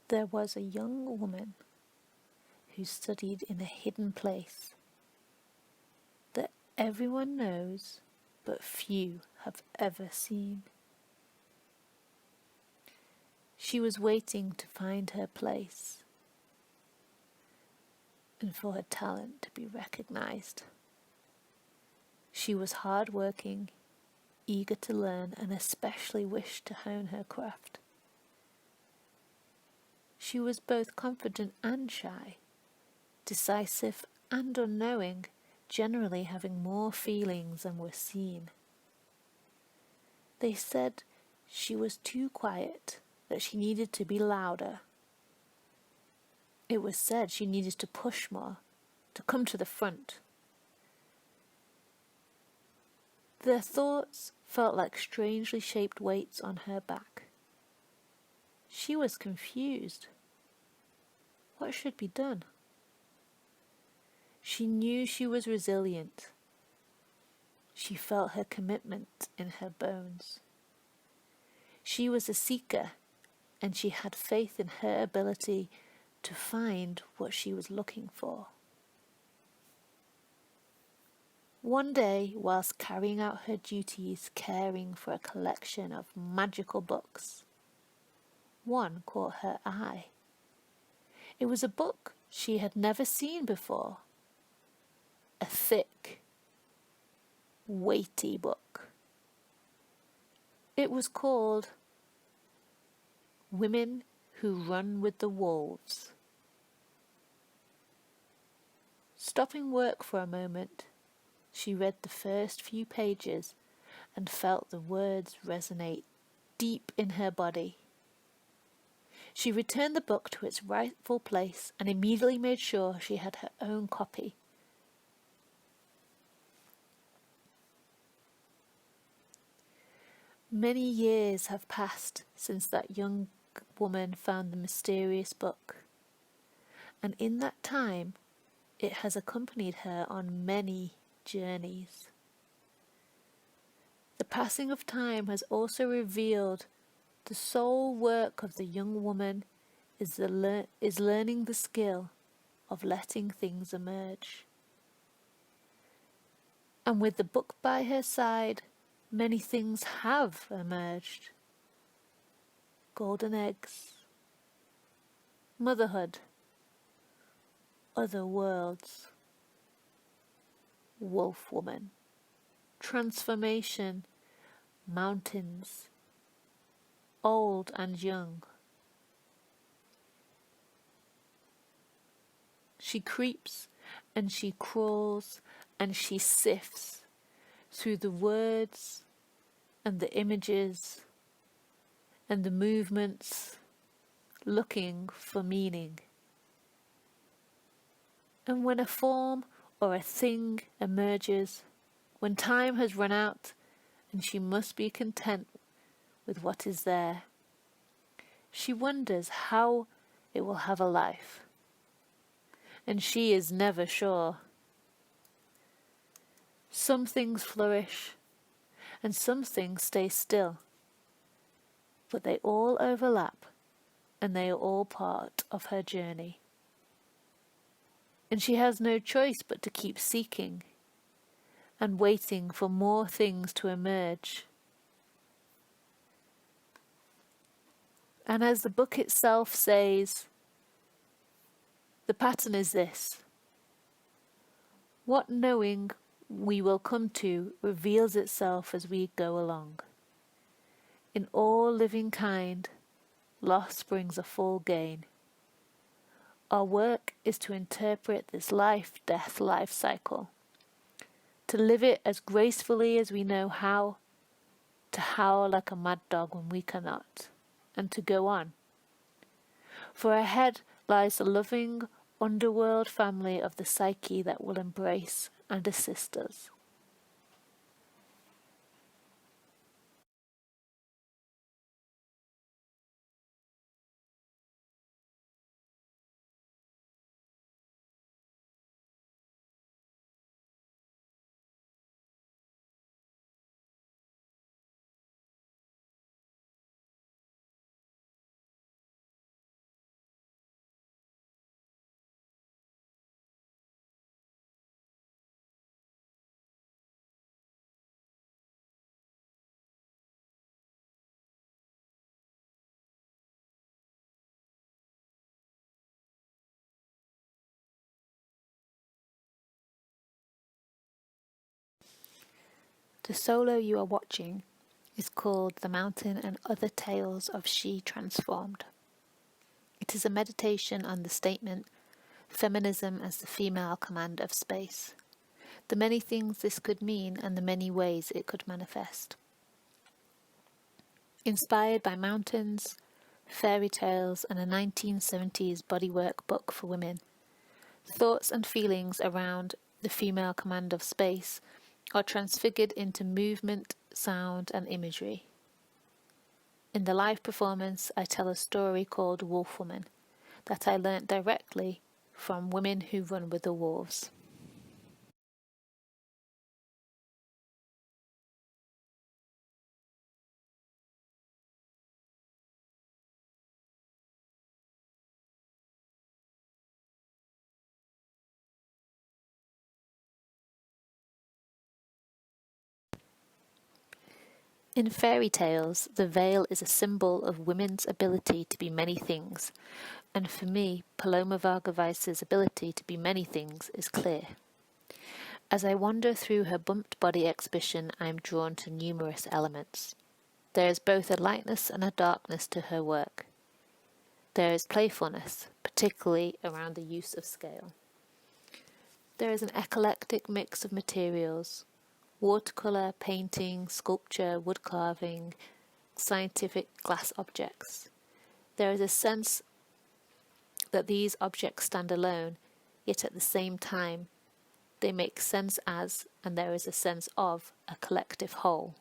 There was a young woman who studied in a hidden place that everyone knows but few have ever seen. She was waiting to find her place and for her talent to be recognized. She was hard-working, eager to learn, and especially wished to hone her craft. She was both confident and shy, decisive and unknowing, generally having more feelings than were seen. They said she was too quiet, that she needed to be louder. It was said she needed to push more, to come to the front. Their thoughts felt like strangely shaped weights on her back. She was confused. What should be done? She knew she was resilient. She felt her commitment in her bones. She was a seeker, and she had faith in her ability to find what she was looking for. One day, whilst carrying out her duties caring for a collection of magical books, one caught her eye. It was a book she had never seen before. A thick, weighty book. It was called Women Who Run with the Wolves. Stopping work for a moment, she read the first few pages and felt the words resonate deep in her body. She returned the book to its rightful place and immediately made sure she had her own copy. Many years have passed since that young woman found the mysterious book, and in that time it has accompanied her on many journeys. The passing of time has also revealed the sole work of the young woman is learning the skill of letting things emerge. And with the book by her side, many things have emerged. Golden eggs, motherhood, other worlds, wolf woman, transformation, mountains, old and young. She creeps and she crawls and she sifts through the words and the images and the movements, looking for meaning. And when a form or a thing emerges, when time has run out and she must be content with what is there, she wonders how it will have a life. And she is never sure. Some things flourish and some things stay still, but they all overlap and they are all part of her journey. And she has no choice but to keep seeking and waiting for more things to emerge. And as the book itself says, the pattern is this. What knowing we will come to reveals itself as we go along. In all living kind, loss brings a full gain. Our work is to interpret this life-death life cycle, to live it as gracefully as we know how, to howl like a mad dog when we cannot, and to go on. For ahead lies the loving underworld family of the psyche that will embrace and assist us. The solo you are watching is called The Mountain and Other Tales of She Transformed. It is a meditation on the statement, feminism as the female command of space, the many things this could mean and the many ways it could manifest. Inspired by mountains, fairy tales, and a 1970s bodywork book for women, thoughts and feelings around the female command of space are transfigured into movement, sound, and imagery. In the live performance, I tell a story called Wolf Woman that I learnt directly from women who run with the wolves. In fairy tales, the veil is a symbol of women's ability to be many things, and for me, Paloma Varga-Weiss's ability to be many things is clear. As I wander through her bumped body exhibition, I am drawn to numerous elements. There is both a lightness and a darkness to her work. There is playfulness, particularly around the use of scale. There is an eclectic mix of materials: watercolour, painting, sculpture, wood carving, scientific glass objects. There is a sense that these objects stand alone, yet at the same time they make sense as, and there is a sense of, a collective whole.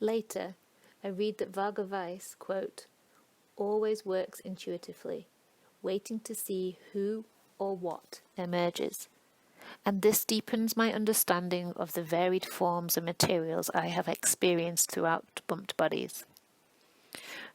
Later, I read that Varga-Weiss, quote, always works intuitively, waiting to see who or what emerges, and this deepens my understanding of the varied forms and materials I have experienced throughout bumped bodies.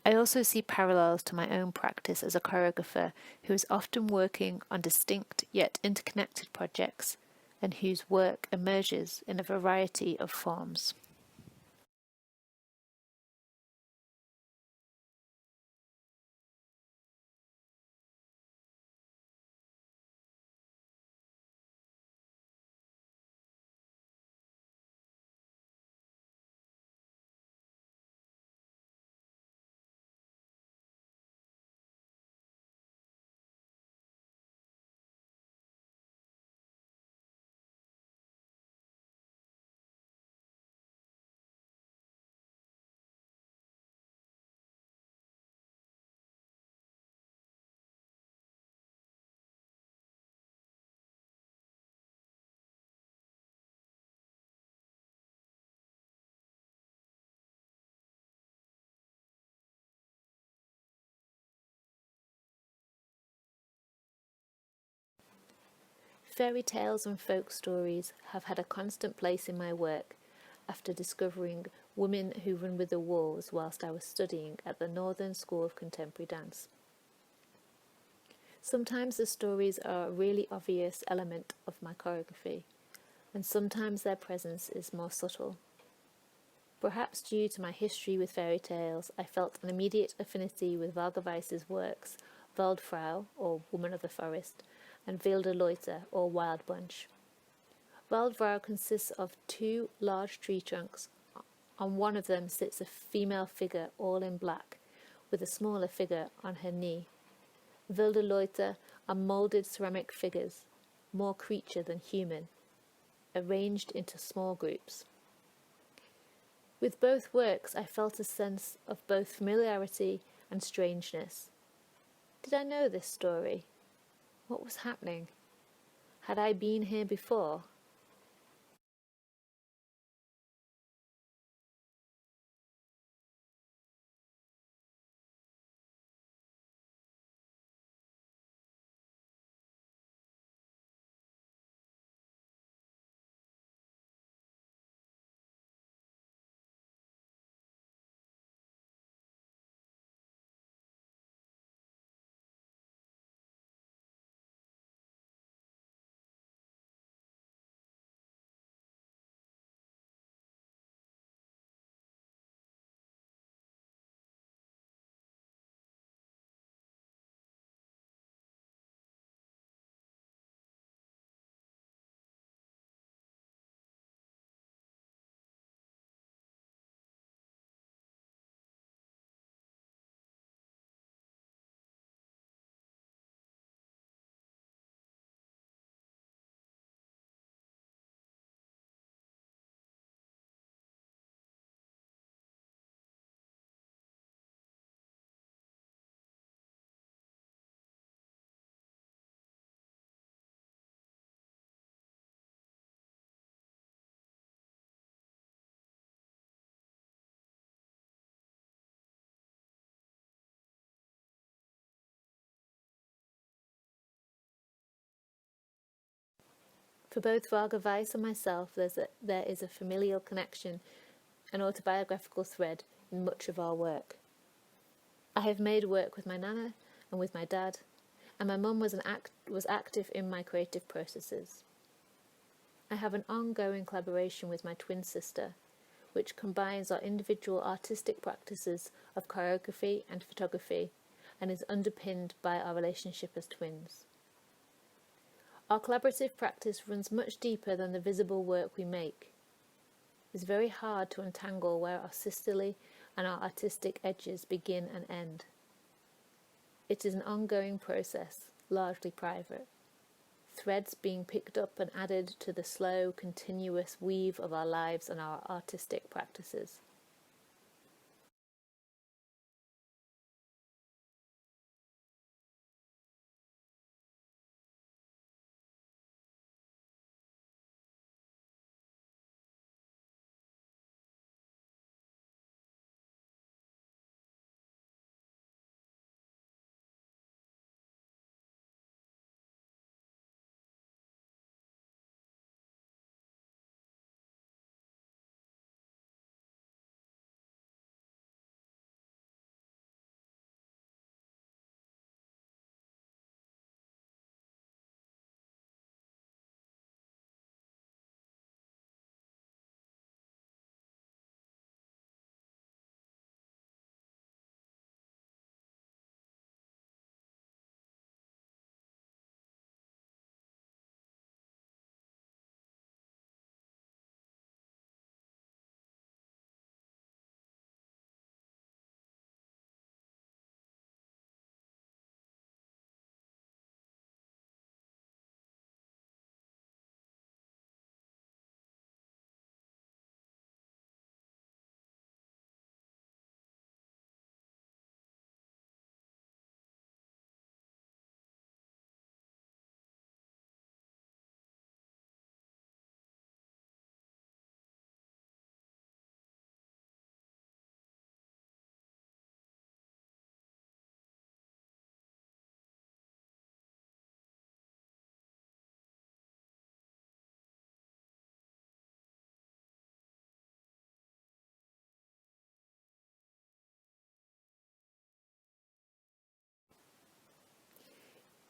I also see parallels to my own practice as a choreographer who is often working on distinct yet interconnected projects and whose work emerges in a variety of forms. Fairy tales and folk stories have had a constant place in my work after discovering Women Who Run with the Wolves whilst I was studying at the Northern School of Contemporary Dance. Sometimes the stories are a really obvious element of my choreography, and sometimes their presence is more subtle. Perhaps due to my history with fairy tales, I felt an immediate affinity with Varga-Weiss's works, Waldfrau, or Woman of the Forest, and Wilde Leute, or Wild Bunch. Waldfrau consists of two large tree trunks. On one of them sits a female figure all in black, with a smaller figure on her knee. Wilde Leute are moulded ceramic figures, more creature than human, arranged into small groups. With both works, I felt a sense of both familiarity and strangeness. Did I know this story? What was happening? Had I been here before? For both Varga Weiss and myself, there is a familial connection, an autobiographical thread in much of our work. I have made work with my nana and with my dad, and my mum was active in my creative processes. I have an ongoing collaboration with my twin sister, which combines our individual artistic practices of choreography and photography and is underpinned by our relationship as twins. Our collaborative practice runs much deeper than the visible work we make. It's very hard to untangle where our sisterly and our artistic edges begin and end. It is an ongoing process, largely private. Threads being picked up and added to the slow, continuous weave of our lives and our artistic practices.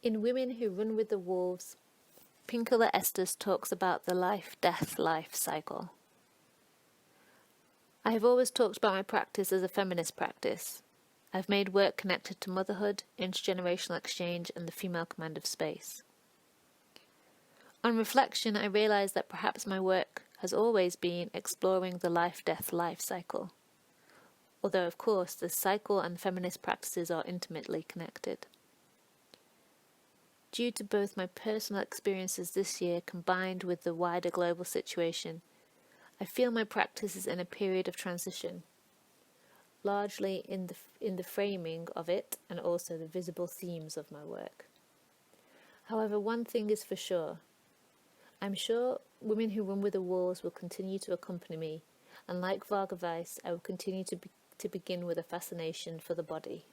In Women Who Run with the Wolves, Pinkula Estes talks about the life-death-life cycle. I have always talked about my practice as a feminist practice. I've made work connected to motherhood, intergenerational exchange, and the female command of space. On reflection, I realised that perhaps my work has always been exploring the life-death-life cycle, although of course the cycle and feminist practices are intimately connected. Due to both my personal experiences this year combined with the wider global situation, I feel my practice is in a period of transition, largely in the framing of it and also the visible themes of my work. However, one thing is for sure. I'm sure Women Who Run with the Wolves will continue to accompany me, and like Varga Weiss, I will continue to begin with a fascination for the body.